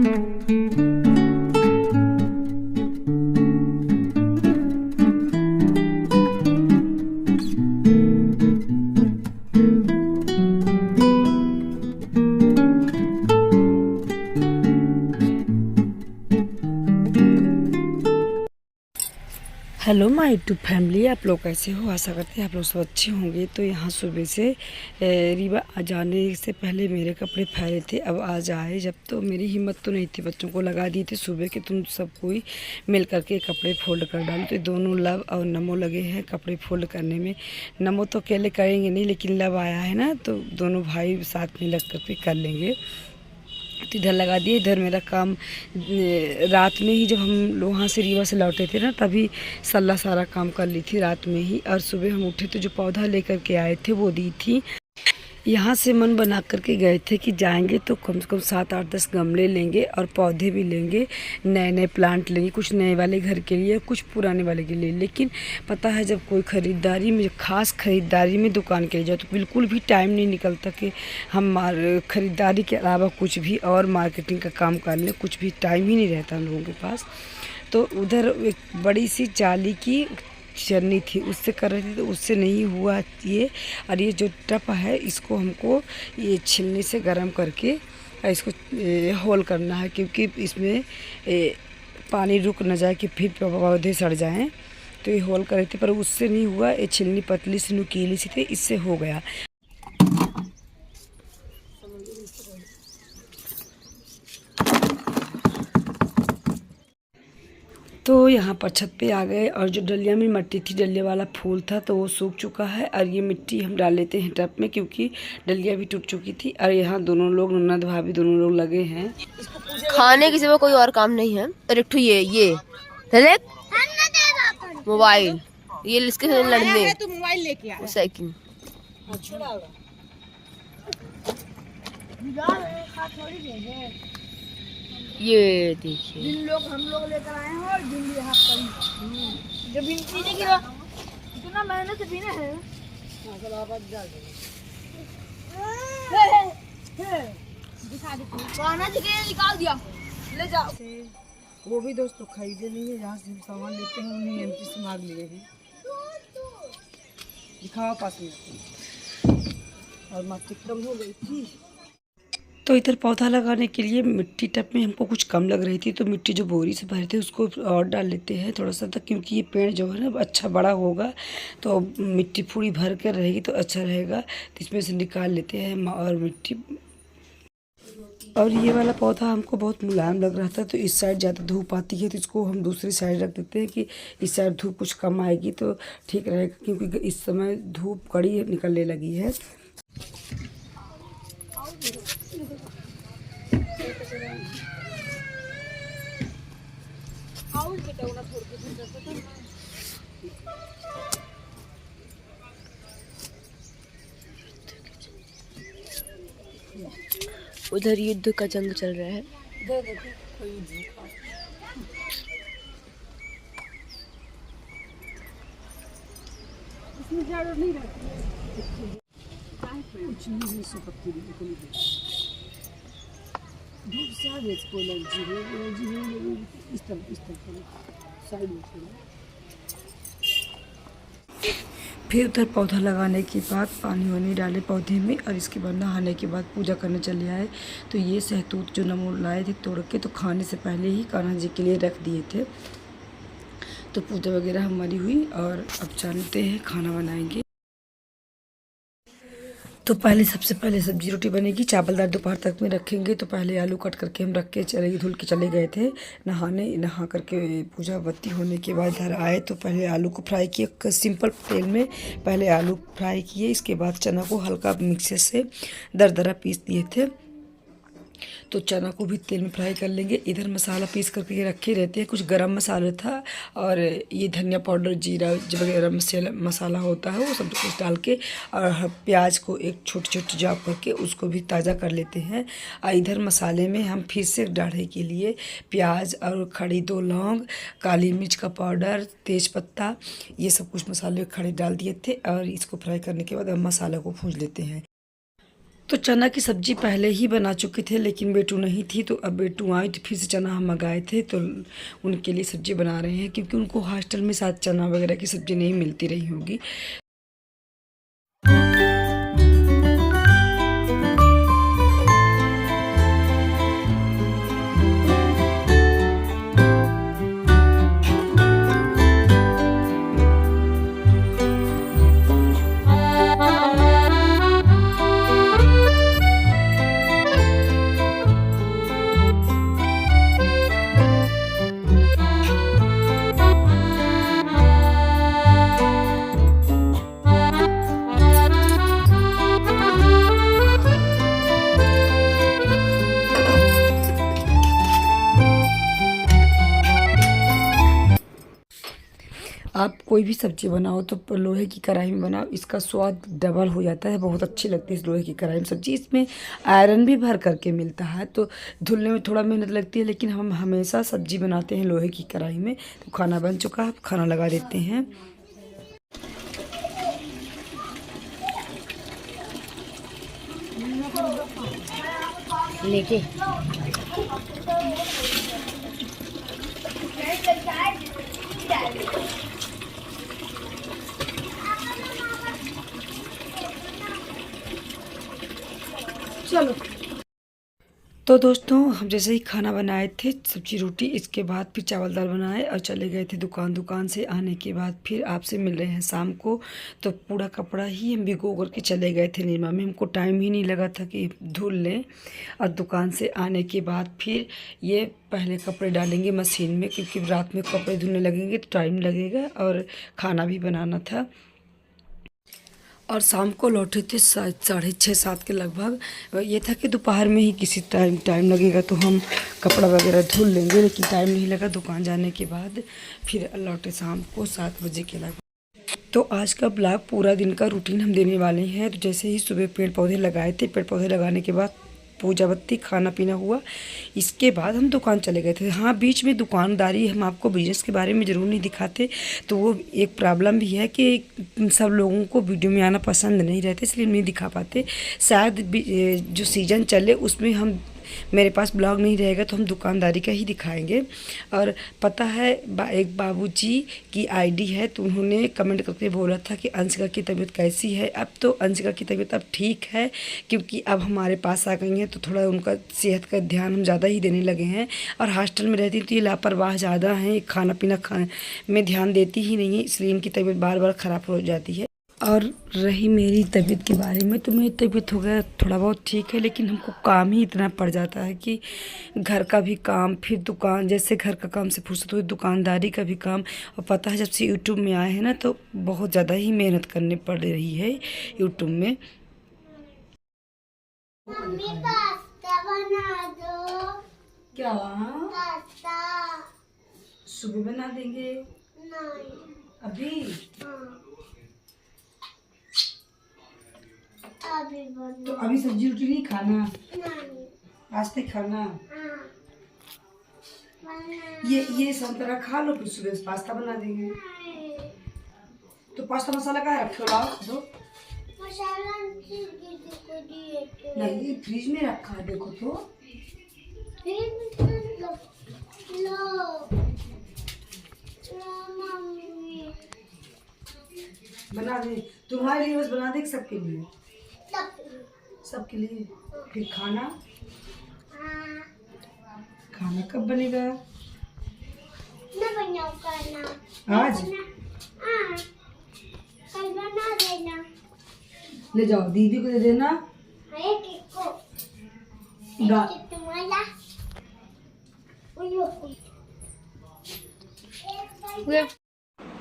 Hello my YouTube family, आप लोग कैसे हो? आशा करते हैं आप लोग सब अच्छे होंगे। तो यहाँ सुबह से रीवा आ जाने से पहले मेरे कपड़े फैले थे, अब आज आए जब तो मेरी हिम्मत तो नहीं थी। बच्चों को लगा दिए थे सुबह के तुम सब कोई मिल करके कपड़े फोल्ड कर डालो। तो दोनों लव और नमो लगे हैं कपड़े फोल्ड करने में। नमो तो अकेले करेंगे नहीं, लेकिन लव आया है ना, तो दोनों भाई साथ में लग करके कर लेंगे। तो इधर लगा दिए। इधर मेरा काम रात में ही, जब हम लोग वहाँ से रीवा से लौटे थे ना, तभी सल्ला सारा काम कर ली थी रात में ही। और सुबह हम उठे तो जो पौधा लेकर के आए थे वो दी थी। यहाँ से मन बना करके गए थे कि जाएंगे तो कम से कम 7-8-10 गमले लेंगे और पौधे भी लेंगे, नए नए प्लांट लेंगे, कुछ नए वाले घर के लिए, कुछ पुराने वाले के लिए। लेकिन पता है जब कोई ख़रीदारी में, ख़ास ख़रीदारी में दुकान के लिए जाओ तो बिल्कुल भी टाइम नहीं निकलता कि हम ख़रीदारी के अलावा कुछ भी और मार्केटिंग का काम कर लें। कुछ भी टाइम ही नहीं रहता हम लोगों के पास। तो उधर एक बड़ी सी जाली की चरनी थी, उससे कर रही थी, तो उससे नहीं हुआ ये। और ये जो टप है इसको हमको ये छिलनी से गर्म करके इसको होल करना है, क्योंकि इसमें पानी रुक न जाए कि फिर पौधे सड़ जाएं। तो ये होल कर रही थी पर उससे नहीं हुआ। ये छिलनी पतली सी नुकीली सी थी, इससे हो गया। तो यहाँ पर छत पे आ गए और जो डलिया में मिट्टी थी, डलिया वाला फूल था, तो वो सूख चुका है। और ये मिट्टी हम डाल लेते हैं टब में, क्योंकि डलिया भी टूट चुकी थी। और यहाँ दोनों लोग, ननद भाभी दोनों लोग लगे हैं। खाने की सिवा कोई और काम नहीं है। और एक ये मोबाइल, ये इसके लड़ने तो मोबाइल लेके आ साइकिल। ये देखिए जिन लोग हम लोग लेकर आए हैं और जिन यहाँ पर जब इनकी इतना मेहनत भी ना है। दिखा देते खाना निकाल दिया, ले जाओ। वो भी दोस्तों खरीदे नहीं है, जहाँ से हम सामान लेते हैं उन्हीं एंट्री से मांग लिए हैं। दिखाओ पास में। और माटी कम हो गई थी तो इधर पौधा लगाने के लिए मिट्टी टब में हमको कुछ कम लग रही थी, तो मिट्टी जो बोरी से भरे थे उसको और डाल लेते हैं थोड़ा सा तक, क्योंकि ये पेड़ जो है ना अच्छा बड़ा होगा तो मिट्टी पूरी भर कर रहेगी तो अच्छा रहेगा। तो इसमें से निकाल लेते हैं और मिट्टी। और ये वाला पौधा हमको बहुत मुलायम लग रहा था, तो इस साइड ज़्यादा धूप आती है तो इसको हम दूसरी साइड रख देते हैं कि इस साइड धूप कुछ कम आएगी तो ठीक रहेगा, क्योंकि इस समय धूप कड़ी निकलने लगी है। उधर युद्ध का जंग चल रहा है। फिर उधर पौधा लगाने के बाद पानी वानी डाले पौधे में, और इसके बाद नहाने के बाद पूजा करने चले आए। तो ये सहतूत जो नमो लाए थे तोड़ के, तो खाने से पहले ही कान्हा जी के लिए रख दिए थे। तो पूजा वगैरह हमारी हुई और अब जानते हैं खाना बनाएंगे। तो पहले सबसे पहले सब्जी रोटी बनेगी, चावल दाल दोपहर तक में रखेंगे। तो पहले आलू कट करके हम रख के धुल के चले गए थे नहाने। नहा करके पूजा बत्ती होने के बाद इधर आए तो पहले आलू को फ्राई किए सिंपल तेल में। पहले आलू फ्राई किए, इसके बाद चना को हल्का मिक्सर से दरदरा पीस दिए थे। तो चना को भी तेल में फ्राई कर लेंगे। इधर मसाला पीस करके रखे रहते हैं, कुछ गरम मसाला था और ये धनिया पाउडर, जीरा वगैरह मसाला होता है, वो सब कुछ डाल के और प्याज को एक छोटे छोटे जॉब करके उसको भी ताज़ा कर लेते हैं। और इधर मसाले में हम फिर से डाढ़े के लिए प्याज और खड़ी 2 लौंग, काली मिर्च का पाउडर, तेज पत्ता, ये सब कुछ मसाले खड़े डाल दिए थे। और इसको फ्राई करने के बाद अब मसाला को भून लेते हैं। तो चना की सब्ज़ी पहले ही बना चुके थे, लेकिन बेटू नहीं थी, तो अब बेटू आई तो फिर से चना हम मंगाए थे, तो उनके लिए सब्ज़ी बना रहे हैं, क्योंकि उनको हॉस्टल में साथ चना वगैरह की सब्ज़ी नहीं मिलती रही होगी। आप कोई भी सब्ज़ी बनाओ तो लोहे की कढ़ाई में बनाओ, इसका स्वाद डबल हो जाता है, बहुत अच्छी लगती है इस लोहे की कढ़ाई में सब्ज़ी। इसमें आयरन भी भर करके मिलता है, तो धुलने में थोड़ा मेहनत लगती है, लेकिन हम हमेशा सब्ज़ी बनाते हैं लोहे की कढ़ाई में। तो खाना बन चुका है, खाना लगा देते हैं। लेके चलो। तो दोस्तों, हम जैसे ही खाना बनाए थे, सब्जी रोटी, इसके बाद फिर चावल दाल बनाए और चले गए थे दुकान से आने के बाद फिर आपसे मिल रहे हैं शाम को। तो पूरा कपड़ा ही हम भिगो करके चले गए थे निरमा में, हमको टाइम ही नहीं लगा था कि धुल लें। और दुकान से आने के बाद फिर ये पहले कपड़े डालेंगे मशीन में, क्योंकि रात में कपड़े धुलने लगेंगे तो टाइम लगेगा और खाना भी बनाना था। और शाम को लौटे थे 6:30-7 के लगभग। ये था कि दोपहर में ही किसी टाइम लगेगा तो हम कपड़ा वगैरह धुल लेंगे, लेकिन टाइम नहीं लगा। दुकान जाने के बाद फिर लौटे शाम को 7 बजे के लगभग। तो आज का ब्लॉग पूरा दिन का रूटीन हम देने वाले हैं। तो जैसे ही सुबह पेड़ पौधे लगाए थे, पेड़ पौधे लगाने के बाद पूजा बत्ती, खाना पीना हुआ, इसके बाद हम दुकान चले गए थे। हाँ, बीच में दुकानदारी हम आपको बिज़नेस के बारे में ज़रूर नहीं दिखाते, तो वो एक प्रॉब्लम भी है कि सब लोगों को वीडियो में आना पसंद नहीं रहते, इसलिए नहीं दिखा पाते। शायद जो सीज़न चले उसमें हम मेरे पास ब्लॉग नहीं रहेगा तो हम दुकानदारी का ही दिखाएंगे। और पता है एक बाबूजी की आईडी है, तो उन्होंने कमेंट करके बोला था कि अंशिका की तबीयत कैसी है। अब तो अंशिका की तबीयत अब ठीक है, क्योंकि अब हमारे पास आ गई हैं, तो थोड़ा उनका सेहत का ध्यान हम ज़्यादा ही देने लगे हैं। और हॉस्टल में रहती तो ये लापरवाह ज़्यादा हैं, खाना पीना में ध्यान देती ही नहीं है, इसलिए इनकी तबीयत बार बार ख़राब हो जाती है। और रही मेरी तबीयत के बारे में, तो मेरी तबीयत हो गया थोड़ा बहुत ठीक है, लेकिन हमको काम ही इतना पड़ जाता है कि घर का भी काम, फिर दुकान, जैसे घर का काम से फुर्सत हुई दुकानदारी का भी काम। और पता है जब से यूट्यूब में आए हैं ना, तो बहुत ज़्यादा ही मेहनत करनी पड़ रही है यूट्यूब में। मम्मी पास्ता बना दो। क्या? पास्ता सुबह बना देंगे। नहीं। अभी? हाँ। अभी बना। तो अभी सब्जी रोटी नहीं खाना, नहीं। पास्ता खाना। हाँ। बना। ये संतरा खा लो, फिर सुबह पास्ता बना देंगे। नहीं। तो पास्ता मसाला कहाँ रखे हो? लाओ दो। मसाला दीदी को दिए थे। नहीं, फ्रिज में रखा है, देखो तो। लो लो मम्मी। बना दे, तुम्हारे लिए बस बना दे, सबके लिए? तब सबके लिए। फिर खाना? हाँ। खाना कब बनेगा? न बनाओ खाना आज? हाँ, कल बना देना। ले जाओ, दीदी को दे देना। एक को तुम्हारा।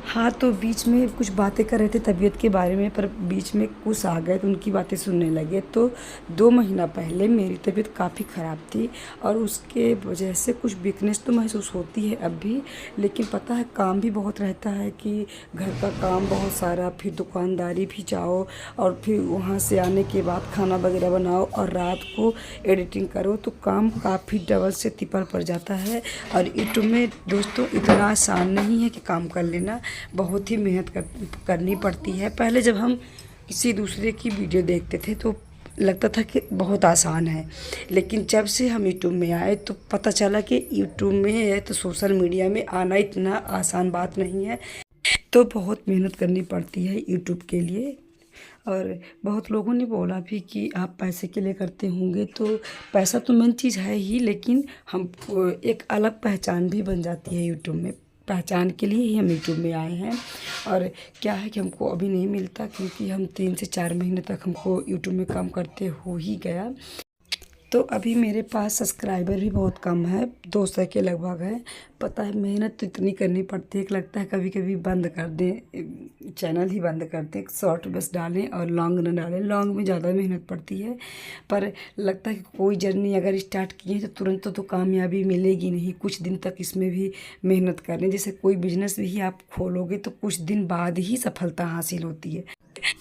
हाँ, तो बीच में कुछ बातें कर रहे थे तबीयत के बारे में, पर बीच में कुछ आ गए तो उनकी बातें सुनने लगे। तो 2 महीना पहले मेरी तबीयत काफ़ी ख़राब थी, और उसके वजह से कुछ वीकनेस तो महसूस होती है अब भी, लेकिन पता है काम भी बहुत रहता है कि घर का काम बहुत सारा, फिर दुकानदारी भी जाओ, और फिर वहाँ से आने के बाद खाना वगैरह बनाओ, और रात को एडिटिंग करो, तो काम काफ़ी डबल से ट्रिपल पड़ जाता है। और यूट्यूब में दोस्तों इतना आसान नहीं है कि काम कर लेना, बहुत ही मेहनत करनी पड़ती है। पहले जब हम किसी दूसरे की वीडियो देखते थे तो लगता था कि बहुत आसान है, लेकिन जब से हम यूट्यूब में आए तो पता चला कि यूट्यूब में है तो सोशल मीडिया में आना इतना आसान बात नहीं है। तो बहुत मेहनत करनी पड़ती है यूट्यूब के लिए। और बहुत लोगों ने बोला भी कि आप पैसे के लिए करते होंगे, तो पैसा तो मेन चीज़ है ही, लेकिन हम एक अलग पहचान भी बन जाती है यूट्यूब में। पहचान के लिए ही हम यूट्यूब में आए हैं। और क्या है कि हमको अभी नहीं मिलता, क्योंकि हम 3 से 4 महीने तक हमको यूट्यूब में काम करते हो ही गया। तो अभी मेरे पास सब्सक्राइबर भी बहुत कम है, 200 के लगभग है। पता है मेहनत तो इतनी करनी पड़ती है कि लगता है कभी कभी बंद कर दें, चैनल ही बंद कर दें, शॉर्ट बस डालें और लॉन्ग न डालें। लॉन्ग में ज़्यादा मेहनत पड़ती है, पर लगता है कि कोई जर्नी अगर स्टार्ट किए तो तुरंत तो कामयाबी मिलेगी नहीं, कुछ दिन तक इसमें भी मेहनत करनी। जैसे कोई बिजनेस भी आप खोलोगे तो कुछ दिन बाद ही सफलता हासिल होती है।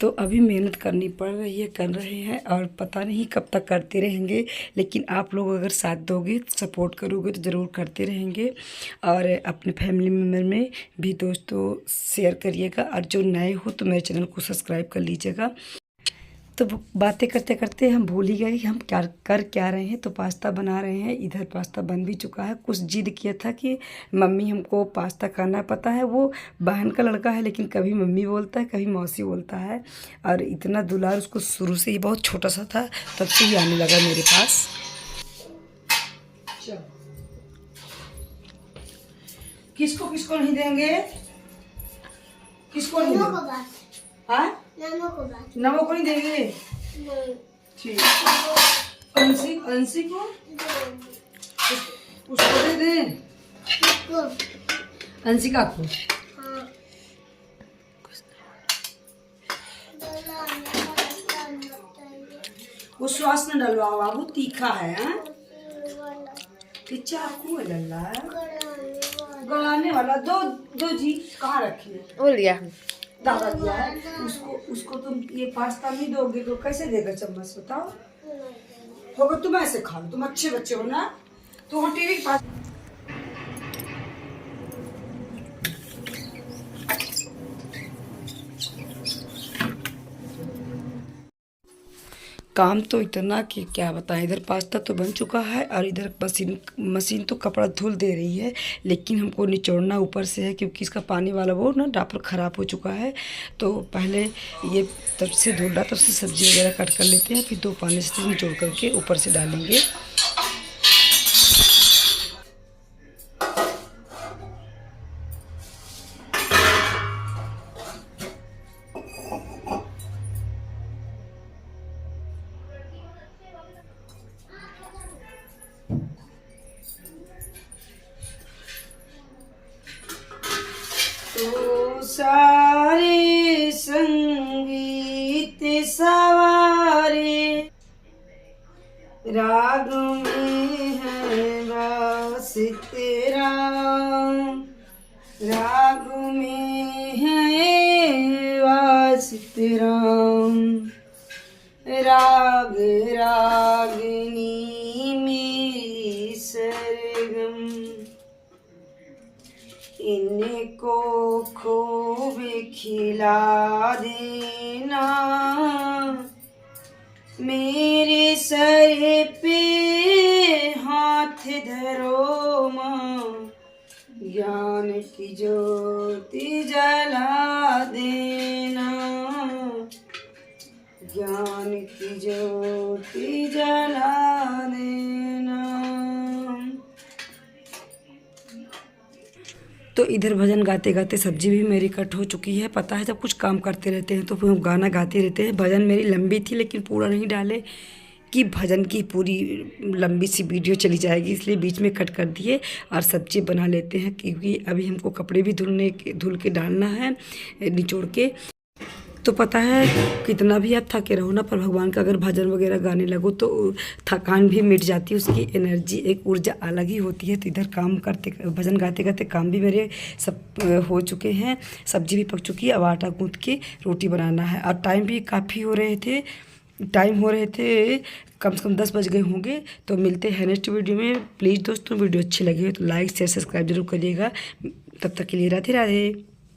तो अभी मेहनत करनी पड़ रही है, कर रहे हैं, और पता नहीं कब तक करते रहेंगे। लेकिन आप लोग अगर साथ दोगे, सपोर्ट करोगे तो ज़रूर करते रहेंगे। और अपने फैमिली मेम्बर में भी दोस्तों शेयर करिएगा, और जो नए हो तो मेरे चैनल को सब्सक्राइब कर लीजिएगा। तो बातें करते करते हम भूल ही गए कि हम क्या रहे हैं। तो पास्ता बना रहे हैं, इधर पास्ता बन भी चुका है। कुछ जिद किया था कि मम्मी हमको पास्ता खाना, पता है वो बहन का लड़का है, लेकिन कभी मम्मी बोलता है कभी मौसी बोलता है। और इतना दुलार उसको शुरू से ही, बहुत छोटा सा था तब से ही आने लगा मेरे पास। किसको किसको नहीं देंगे, किसको नहीं देंगे? हाँ, नमो को नहीं देंगे। ठीक, अंशी को उसको दे दें, अंशिका को। वो श्वास न डलवाओ बाबू, तीखा है। चाकू है लल्ला, गलाने वाला। दो जी कहाँ रखी है? बोल दिया दादा दिया है उसको तुम ये पास्ता नहीं दोगे तो कैसे देगा चम्मच, बताओ। होगा तुम ऐसे खा लो, तुम अच्छे बच्चे हो ना। तो हाँ, टीवी के पास काम तो इतना कि क्या बताएं। इधर पास्ता तो बन चुका है और इधर मशीन तो कपड़ा धुल दे रही है, लेकिन हमको निचोड़ना ऊपर से है, क्योंकि इसका पानी वाला वो ना डापर ख़राब हो चुका है। तो पहले ये तब से धुल रहा, तब से सब्ज़ी वगैरह कट कर लेते हैं, फिर 2 पानी से निचोड़ करके ऊपर से डालेंगे। तो सारे संगीत सवारे राग में है बस तेरा, राग में है बस तेरा। राग रागनी मेरी सरगम, इनको खूब खिला देना, मेरे सर पे हाथ धरो माँ, ज्ञान की ज्योति जला देना, ज्ञान की ज्योति जला देना। तो इधर भजन गाते गाते सब्जी भी मेरी कट हो चुकी है। पता है जब कुछ काम करते रहते हैं तो फिर हम गाना गाते रहते हैं। भजन मेरी लंबी थी, लेकिन पूरा नहीं डाले कि भजन की पूरी लंबी सी वीडियो चली जाएगी, इसलिए बीच में कट कर दिए। और सब्जी बना लेते हैं, क्योंकि अभी हमको कपड़े भी धुल के डालना है निचोड़ के। तो पता है कितना भी आप थके रहो ना, पर भगवान का अगर भजन वगैरह गाने लगो तो थकान भी मिट जाती है, उसकी एनर्जी एक ऊर्जा अलग ही होती है। तो इधर काम करते भजन गाते गाते काम भी मेरे सब हो चुके हैं, सब्जी भी पक चुकी है। अब आटा गूँथ के रोटी बनाना है, और टाइम भी काफ़ी हो रहे थे, कम से कम 10 बज गए होंगे। तो मिलते हैं नेक्स्ट वीडियो में। प्लीज़ दोस्तों वीडियो अच्छी लगी हो तो लाइक शेयर सब्सक्राइब जरूर करिएगा। तब तक के लिए राधे राधे।